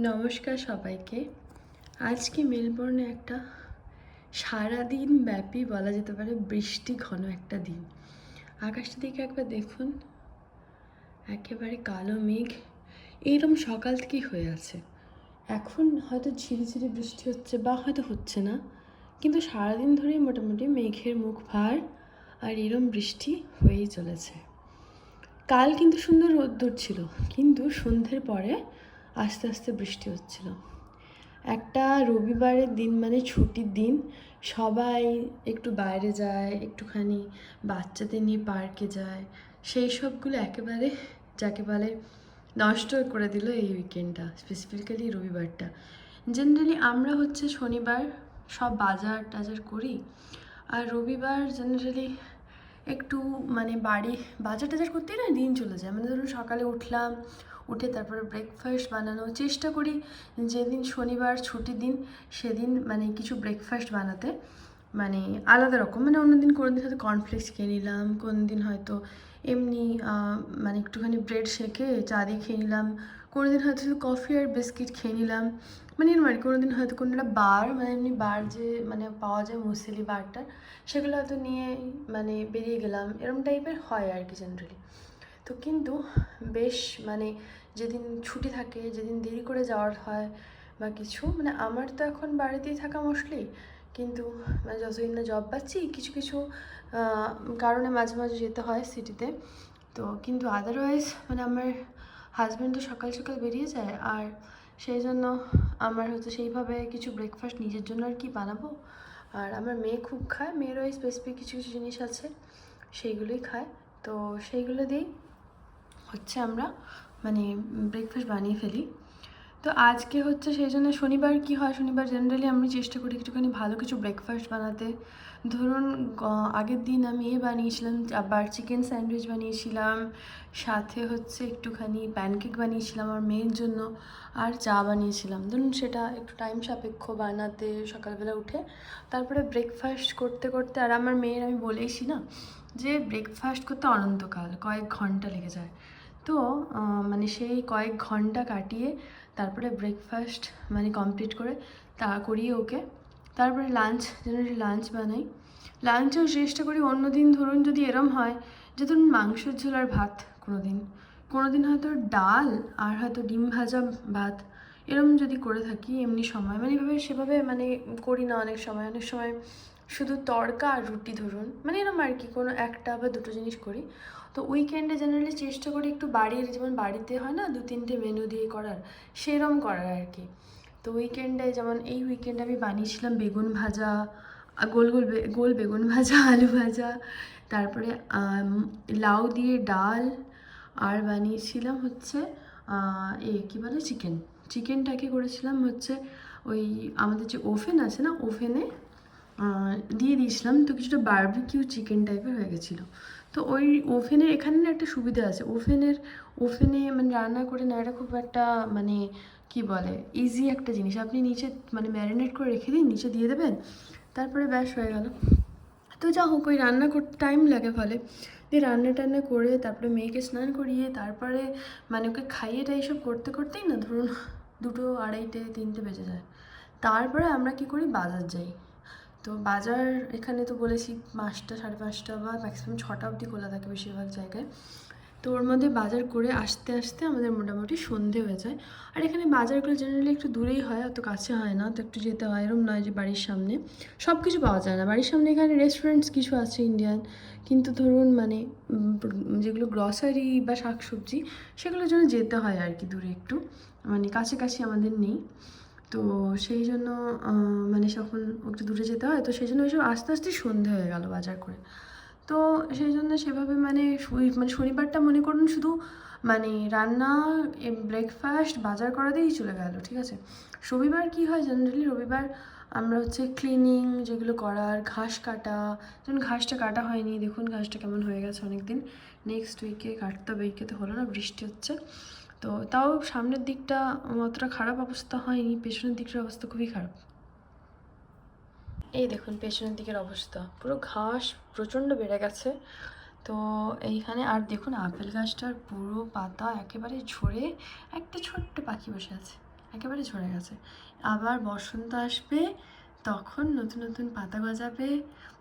নমস্কার সবাইকে। আজকে মেলবোর্নে একটা সারাদিন ব্যাপী বলা যেতে পারে বৃষ্টি ঘন একটা দিন। আকাশটা দিকে একবার দেখুন, একেবারে কালো মেঘ এইরকম সকাল থেকেই হয়ে আছে। এখন হয়তো ঝিরিঝিরি বৃষ্টি হচ্ছে বা হয়তো হচ্ছে না, কিন্তু সারাদিন ধরেই মোটামুটি মেঘের মুখ ভার আর এরম বৃষ্টি হয়েই চলেছে। কাল কিন্তু সুন্দর রোদ্দুর ছিল, কিন্তু সন্ধ্যের পরে আস্তে আস্তে বৃষ্টি হচ্ছিল। একটা রবিবারের দিন মানে ছুটির দিন, সবাই একটু বাইরে যায়, একটুখানি বাচ্চাদের নিয়ে পার্কে যায়, সেই সবগুলো একেবারে যাকে বলে নষ্ট করে দিল এই উইকেন্ডটা, স্পেসিফিক্যালি রবিবারটা। জেনারেলি আমরা হচ্ছে শনিবার সব বাজার টাজার করি, আর রবিবার জেনারেলি একটু মানে বাজার টাজার করতেই না দিন চলে যায়। মানে ধরুন সকালে উঠলাম, উঠে তারপরে ব্রেকফাস্ট বানানোর চেষ্টা করি, যেদিন শনিবার ছুটির দিন সেদিন মানে কিছু ব্রেকফাস্ট বানাতে, মানে আলাদা রকম। মানে অন্যদিন কোনো দিন হয়তো কর্নফ্লেক্স খেয়ে নিলাম, কোনো দিন হয়তো এমনি মানে একটুখানি ব্রেড সেকে চা দিয়ে খেয়ে নিলাম, কোনো দিন হয়তো শুধু কফি আর বিস্কিট খেয়ে নিলাম। মানে এর মানে কোনো দিন হয়তো কোনো একটা বার, মানে এমনি বার যে মানে পাওয়া যায় মুসেলি বারটা, সেগুলো হয়তো নিয়ে মানে বেরিয়ে গেলাম, এরম টাইপের হয় আর কি জেনারেলি। তো কিন্তু বেশ মানে যেদিন ছুটি থাকে, যেদিন দেরি করে যাওয়ার হয় বা কিছু, মানে আমার তো এখন বাড়িতেই থাকা মোস্টলি, কিন্তু মানে যতদিন না জব পাচ্ছি কিছু কিছু কারণে মাঝে মাঝে যেতে হয় সিটিতে। তো কিন্তু আদারওয়াইজ মানে আমার হাজব্যান্ড তো সকাল সকাল বেরিয়ে যায়, আর সেই জন্য আমার হচ্ছে সেইভাবে কিছু ব্রেকফাস্ট নিজের জন্য আর কি বানাবো। আর আমার মেয়ে খুব খায়, মেয়েরও এই স্পেসিফিক কিছু কিছু জিনিস আছে সেইগুলোই খায়, তো সেইগুলো দিয়েই হচ্ছে আমরা মানে ব্রেকফাস্ট বানিয়ে ফেলি। তো আজকে হচ্ছে সেই জন্য শনিবার কি হয়, শনিবার জেনারেলি আমি চেষ্টা করি একটুখানি ভালো কিছু ব্রেকফাস্ট বানাতে। ধরুন আগের দিন আমি বানিয়েছিলাম, আবার চিকেন স্যান্ডউইচ বানিয়েছিলাম, সাথে হচ্ছে একটুখানি প্যানকেক বানিয়েছিলাম আমার মেয়ের জন্য, আর চা বানিয়েছিলাম। ধরুন সেটা একটু টাইম সাপেক্ষ বানাতে, সকালবেলা উঠে তারপরে ব্রেকফাস্ট করতে করতে। আর আমার মেয়ের আমি বলেইছি না যে ব্রেকফাস্ট করতে অনন্তকাল কয়েক ঘন্টা লেগে যায়। তো মানে সেই কয়েক ঘন্টা কাটিয়ে তারপরে ব্রেকফাস্ট মানে কমপ্লিট করে করিয়ে ওকে, তারপরে লাঞ্চ, জেনারেলি লাঞ্চ বানাই। লাঞ্চেও চেষ্টা করি অন্য দিন ধরুন যদি এরম হয় যে ধরুন মাংসের ঝোল আর ভাত, কোনো দিন হয়তো ডাল আর হয়তো ডিম ভাজা ভাত, এরম যদি করে থাকি এমনি সময় মানে এভাবে সেভাবে মানে করি না। অনেক সময় শুধু তড়কা আর রুটি ধরুন, মানে এরম আর কি, কোনো একটা বা দুটো জিনিস করি। তো উইকেন্ডে জেনারেলি চেষ্টা করি একটু বাড়ির, যেমন বাড়িতে হয় না 2-3টে মেনু দিয়ে করার, সেরম করার আর কি। তো উইকেন্ডে যেমন এই উইকেন্ডে আমি বানিয়েছিলাম বেগুন ভাজা, গোল বেগুন ভাজা, আলু ভাজা, তারপরে লাউ দিয়ে ডাল, আর বানিয়েছিলাম হচ্ছে কী বলে চিকেনটাকে করেছিলাম হচ্ছে ওই আমাদের যে ওভেন আছে না, ওভেনে দিয়ে দিয়েছিলাম, তো কিছুটা বারবিকিউ চিকেন টাইপের হয়ে গেছিলো। তো ওই ওভেনের এখানে না একটা সুবিধা আছে, ওভেনে মানে রান্না করে নেওয়াটা খুব একটা মানে কি বলে ইজি একটা জিনিস। আপনি নিচে মানে ম্যারিনেট করে রেখে দিন, নিচে দিয়ে দেবেন, তারপরে ব্যাস হয়ে গেল। তো যা হোক, ওই রান্না করতে টাইম লাগে ফলে দিয়ে রান্না টান্না করে তারপরে মেয়েকে স্নান করিয়ে তারপরে মানে ওকে খাইয়ে এইসব করতে করতেই না ধরুন 2, 2:30, 3টে বেজে যায়। তারপরে আমরা কি করি, বাজার যাই। তো বাজার এখানে তো বলেছি 5টা, 5:30 বা ম্যাক্সিমাম 6টা অবধি খোলা থাকে বেশিরভাগ জায়গায়। তো ওর মধ্যে বাজার করে আসতে আসতে আমাদের মোটামুটি সন্ধে হয়ে যায়। আর এখানে বাজারগুলো জেনারেলি একটু দূরেই হয়, অত কাছে হয় না, তো একটু যেতে হয়। এরম নয় যে বাড়ির সামনে সব কিছু পাওয়া যায় না। বাড়ির সামনে এখানে রেস্টুরেন্টস কিছু আছে ইন্ডিয়ান, কিন্তু ধরুন মানে যেগুলো গ্রসারি বা শাকসবজি সেগুলোর জন্য যেতে হয় আর কি দূরে একটু, মানে কাছাকাছি আমাদের নেই। তো সেই জন্য মানে যখন একটু দূরে যেতে হয়, তো সেই জন্য ওইসব আস্তে আস্তে সন্ধে হয়ে গেল বাজার করে। তো সেই জন্য সেভাবে মানে শনিবারটা মনে করুন শুধু মানে রান্না, ব্রেকফাস্ট, বাজার করা দিয়েই চলে গেল, ঠিক আছে। রবিবার কি হয়, জেনারেলি রবিবার আমরা হচ্ছে ক্লিনিং যেগুলো করার, ঘাস কাটা, যেমন ঘাসটা কাটা হয়নি, দেখুন ঘাসটা কেমন হয়ে গেছে অনেক দিন, নেক্সট উইকে কাটতে হবে। উইকে তো হলো না, বৃষ্টি হচ্ছে। তো তাও সামনের দিকটা অতটা খারাপ অবস্থা হয়নি, পেছনের দিকটার অবস্থা খুবই খারাপ। এই দেখুন পেছনের দিকের অবস্থা, পুরো ঘাস প্রচণ্ড বেড়ে গেছে। তো এইখানে আর দেখুন আপেল গাছটার পুরো পাতা একেবারে ঝরে একটা ছোট্ট পাখি বসে আছে। একেবারে ঝরে গেছে। আবার বসন্ত আসবে, তখন নতুন নতুন পাতা গজাবে,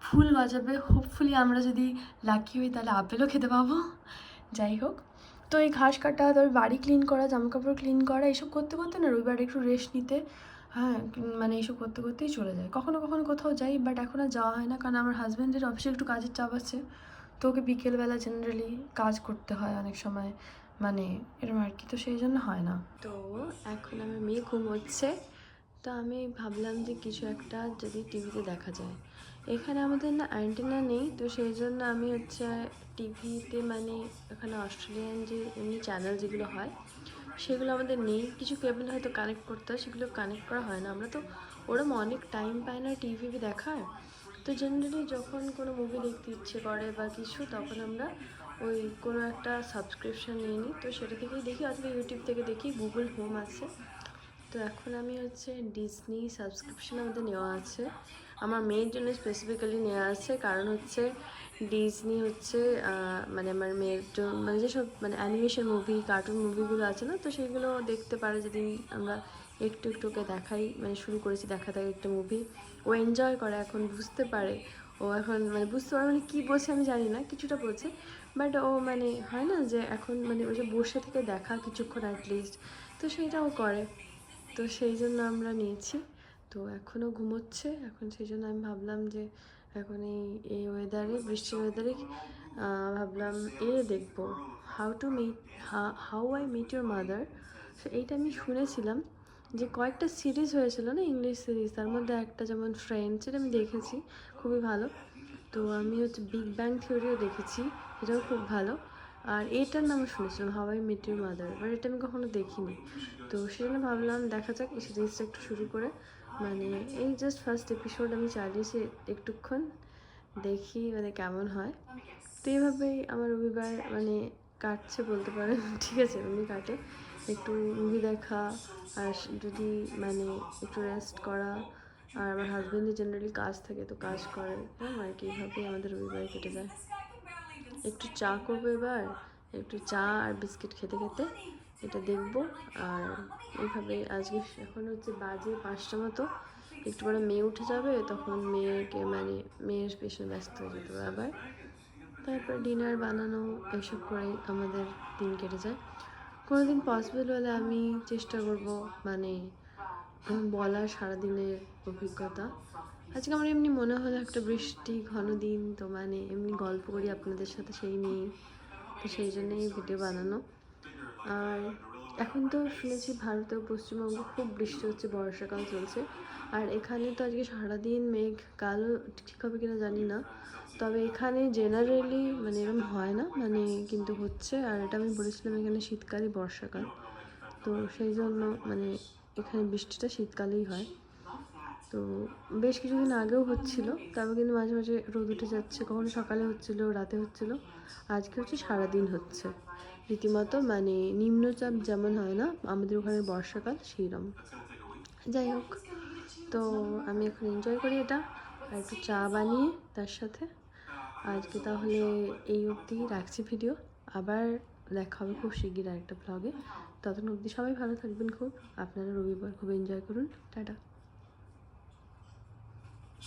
ফুল গজাবে। হোপফুলি আমরা যদি লাকি হই তাহলে আপেলও খেতে পাবো। যাই হোক, তো এই ঘাস কাটা, তারপর বাড়ি ক্লিন করা, জামাকাপড় ক্লিন করা, এইসব করতে করতে না রবিবার একটু রেস্ট নিতে, হ্যাঁ মানে এইসব করতে করতেই চলে যায়। কখনো কখনো কোথাও যাই, বাট এখন আর যাওয়া হয় না, কারণ আমার হাজব্যান্ডের অফিসে একটু কাজের চাপ আছে। তো ওকে বিকেলবেলা জেনারেলি কাজ করতে হয় অনেক সময়, মানে এরকম আর কি, তো সেই জন্য হয় না। তো এখন আমার মেয়ে ঘুমোচ্ছে, তো আমি ভাবলাম যে কিছু একটা যদি টিভিতে দেখা যায়। এখানে আমাদের না অ্যান্টেনা নেই, তো সেই জন্য আমি হচ্ছে টিভিতে, মানে এখানে অস্ট্রেলিয়ান যে এমনি চ্যানেল যেগুলো হয় সেগুলো আমাদের নেই। কিছু কেবল হয়তো কানেক্ট করতে হয়, সেগুলো কানেক্ট করা হয় না। আমরা তো ওরম অনেক টাইম পাই না টিভি দেখার। তো জেনারেলি যখন কোনো মুভি দেখতে ইচ্ছে করে বা কিছু, তখন আমরা ওই কোনো একটা সাবস্ক্রিপশান নিয়ে নিই, তো সেটা থেকেই দেখি, অথবা ইউটিউব থেকে দেখি, গুগল হোম আছে। তো এখন আমি হচ্ছে ডিজনি সাবস্ক্রিপশান আমাদের নেওয়া আছে, আমার মেয়ের জন্য স্পেসিফিক্যালি নেওয়া আছে। কারণ হচ্ছে ডিজনি হচ্ছে মানে আমার মেয়ের জন্য, মানে যেসব মানে অ্যানিমেশন মুভি, কার্টুন মুভিগুলো আছে না, তো সেগুলো দেখতে পারে যদি আমরা একটু একটুকে দেখাই। মানে শুরু করেছি দেখা থাকে একটা মুভি, ও এনজয় করে, এখন বুঝতে পারে। ও এখন মানে বুঝতে পারে, মানে কী বলছে আমি জানি না, কিছুটা বলছে, বাট ও মানে হয় না যে এখন মানে ওই যে বসে থেকে দেখা কিছুক্ষণ অ্যাটলিস্ট, তো সেইটাও করে। তো সেই জন্য আমরা নিয়েছি। তো এখনও ঘুমোচ্ছে, এখন সেই জন্য আমি ভাবলাম যে এখন এই ওয়েদারে, বৃষ্টির ওয়েদারে ভাবলাম দেখবো, how I met your mother. So এইটা আমি শুনেছিলাম যে কয়েকটা সিরিজ হয়েছিল না, ইংলিশ সিরিজ, তার মধ্যে একটা যেমন ফ্রেন্ডস, এটা আমি দেখেছি, খুবই ভালো। তো আমি হচ্ছে বিগ ব্যাং থিওরিও দেখেছি, এটাও খুব ভালো। আর এটার নাম শুনেছিলাম, how I met your mother, but এটা আমি কখনো দেখিনি। তো সেজন্য ভাবলাম দেখা যাক এই সিরিজটা একটু শুরু করে, মানে এই জাস্ট ফার্স্ট এপিসোড আমি চালিয়েছি একটুক্ষণ, দেখি মানে কেমন হয়। তো এইভাবেই আমার রবিবার মানে কাটছে বলতে পারেন। ঠিক আছে, এমনি কাটে, একটু মুভি দেখা, আর যদি মানে একটু রেস্ট করা, আর আমার হাজব্যান্ডের জেনারেলি কাজ থাকে, তো কাজ করে, হ্যাঁ আর কি, এইভাবেই আমাদের রবিবার কেটে যায়। একটু চা করবো এবার, একটু চা আর বিস্কিট খেতে খেতে এটা দেখবো। আর এইভাবে আজকে এখন হচ্ছে বাজে 5টা মতো, একটু পরে মেয়ে উঠে যাবে, তখন মেয়েকে মানে মেয়ের পেছনে ব্যস্ত হয়ে যেতে হবে আবার। তারপর ডিনার বানানো, এসব করেই আমাদের দিন কেটে যায়। কোনো দিন পসিবল হলে আমি চেষ্টা করব মানে বলার সারাদিনের অভিজ্ঞতা। আজকে আমার এমনি মনে হলো একটা বৃষ্টি ঘন দিন, তো মানে এমনি গল্প করি আপনাদের সাথে সেই নিয়ে, তো সেই জন্যই ভিডিও বানানো। আর এখন তো শুনেছি ভারত ও পশ্চিমবঙ্গে খুব বৃষ্টি হচ্ছে, বর্ষাকাল চলছে। আর এখানে তো আজকে সারাদিন মেঘ, কালও ঠিক হবে কিনা জানি না, তবে এখানে জেনারেলি মানে এরকম হয় না, মানে কিন্তু হচ্ছে। আর এটা আমি বলেছিলাম এখানে শীতকালই বর্ষাকাল, তো সেই জন্য মানে এখানে বৃষ্টিটা শীতকালেই হয়। তো বেশ কিছুদিন আগেও হচ্ছিলো, তারপর কিন্তু মাঝে মাঝে রোদ উঠে যাচ্ছে, কখনো সকালে হচ্ছিলো, রাতে হচ্ছিলো, আজকে হচ্ছে সারাদিন হচ্ছে রীতিমতো, মানে নিম্নচাপ যেমন হয় না আমাদের ওখানে বর্ষাকাল, সেইরকম। যাই হোক, তো আমি এখন এনজয় করি এটা, আর একটু চা বানিয়ে তার সাথে। আজকে তাহলে এই অবধি রাখছি ভিডিও, আবার দেখা হবে খুব শিগগির আরেকটা ব্লগে। ততক্ষণ অবধি সবাই ভালো থাকবেন খুব, আপনারা রবিবার খুব এনজয় করুন, টাটা।